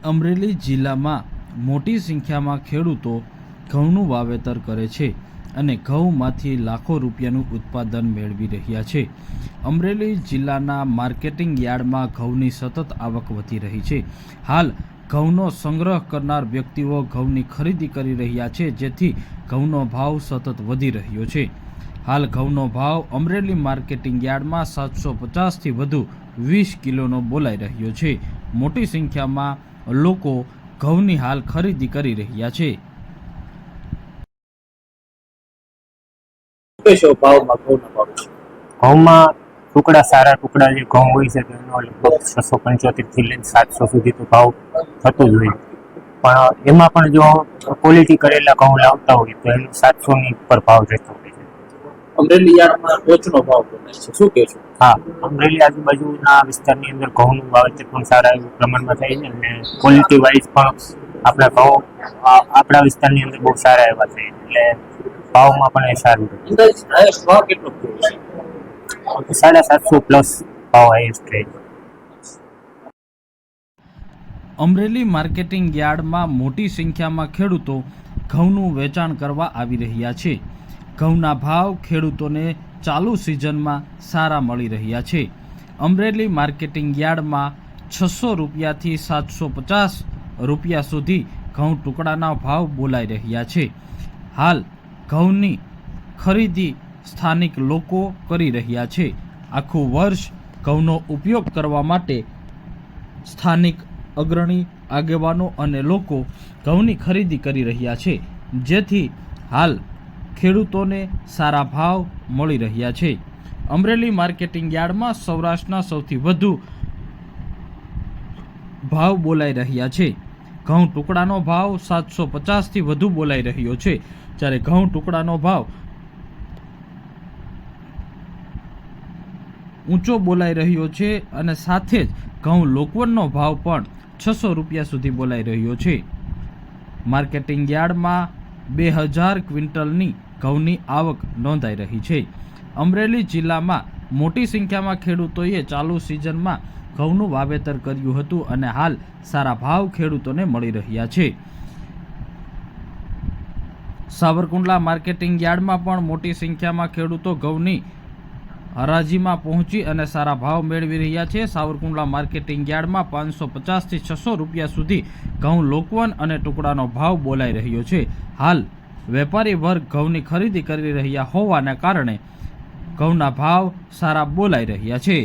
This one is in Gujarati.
અમરેલી જિલ્લામાં મોટી સંખ્યામાં ખેડૂતો ઘઉંનું વાવેતર કરે છે અને ઘઉંમાંથી લાખો રૂપિયાનું ઉત્પાદન મેળવી રહ્યા છે. અમરેલી જિલ્લાના માર્કેટિંગ યાર્ડમાં ઘઉંની સતત આવક વધી રહી છે. હાલ ઘઉંનો સંગ્રહ કરનાર વ્યક્તિઓ ઘઉંની ખરીદી કરી રહ્યા છે, જેથી ઘઉંનો ભાવ સતત વધી રહ્યો છે. હાલ ઘઉંનો ભાવ અમરેલી માર્કેટિંગ યાર્ડમાં 750થી વધુ 20 કિલોનો બોલાઈ રહ્યો છે. મોટી સંખ્યામાં લોકો ઘઉંની હાલ ખરીદી કરી રહ્યા છે. ઘઉંમાં ટુકડા સારા ટુકડા જે ઘઉં હોય છે તેનો લગભગ 675 થી લઈને 700 સુધી તો ભાવ થતો જ હોય, પણ એમાં પણ જો ક્વોલિટી કરેલા ઘઉં લાવતા હોય તો એનો 700 ની ઉપર ભાવ જતો હોય છે. અમરેલી યાર્ડમાં ટોચનો ભાવ છે, શું કહેશો? હા, અમરેલી આજુબાજુના વિસ્તારની અંદર ઘઉંનું વાવેતર પણ સારા એવું પ્રમાણમાં થાય છે અને ક્વોલિટી વાઇઝ પણ આપણા ઘઉં આપણા વિસ્તારની અંદર બહુ સારા એવા થાય, એટલે ભાવમાં પણ એ સારું ભાવ કેટલો છે? 750 પ્લસ ભાવ હાઈએસ્ટ રહે છે. અમરેલી માર્કેટિંગ યાર્ડમાં મોટી સંખ્યામાં ખેડૂતો ઘઉંનું વેચાણ કરવા આવી રહ્યા છે. ઘઉંના ભાવ ખેડૂતોને ચાલુ સિઝનમાં સારા મળી રહ્યા છે. અમરેલી માર્કેટિંગ યાર્ડમાં 600 રૂપિયાથી 750 રૂપિયા સુધી ઘઉં ટુકડાના ભાવ બોલાઈ રહ્યા છે. હાલ ઘઉંની ખરીદી સ્થાનિક લોકો કરી રહ્યા છે. આખું વર્ષ ઘઉંનો ઉપયોગ કરવા માટે સ્થાનિક અગ્રણી આગેવાનો અને લોકો ઘઉંની ખરીદી કરી રહ્યા છે, જેથી હાલ ખેડૂતોને સારા ભાવ મળી રહ્યા છે. અમરેલી માર્કેટિંગ યાર્ડમાં સૌરાષ્ટ્રના સૌથી વધુ ભાવ બોલાઈ રહ્યા છે. ઘઉં ટુકડાનો ભાવ 750થી વધુ બોલાઈ રહ્યો છે, જ્યારે ઘઉં ટુકડાનો ભાવ ઊંચો બોલાઈ રહ્યો છે અને સાથે જ ઘઉં લોકવનનો ભાવ પણ 600 રૂપિયા સુધી બોલાઈ રહ્યો છે. માર્કેટિંગ યાર્ડમાં 2000 ક્વિન્ટલની ઘઉંની આવક નોંધાઈ રહી છે. અમરેલી જિલ્લામાં મોટી સંખ્યામાં ખેડૂતોએ ચાલુ સિઝનમાં ઘઉંનું વાવેતર કર્યું હતું અને હાલ સારા ભાવ ખેડૂતોને મળી રહ્યા છે. સાવરકુંડલા માર્કેટિંગ યાર્ડમાં પણ મોટી સંખ્યામાં ખેડૂતો ઘઉંની હરાજીમાં પહોંચી અને સારા ભાવ મેળવી રહ્યા છે. સાવરકુંડલા માર્કેટિંગ યાર્ડમાં 550થી 600 રૂપિયા સુધી ઘઉં લોકવન અને ટુકડાનો ભાવ બોલાઈ રહ્યો છે. હાલ વેપારી વર્ગ ઘઉંની ખરીદી કરી રહ્યા હોવાના કારણે ઘઉંના ભાવ સારા બોલાઈ રહ્યા છે.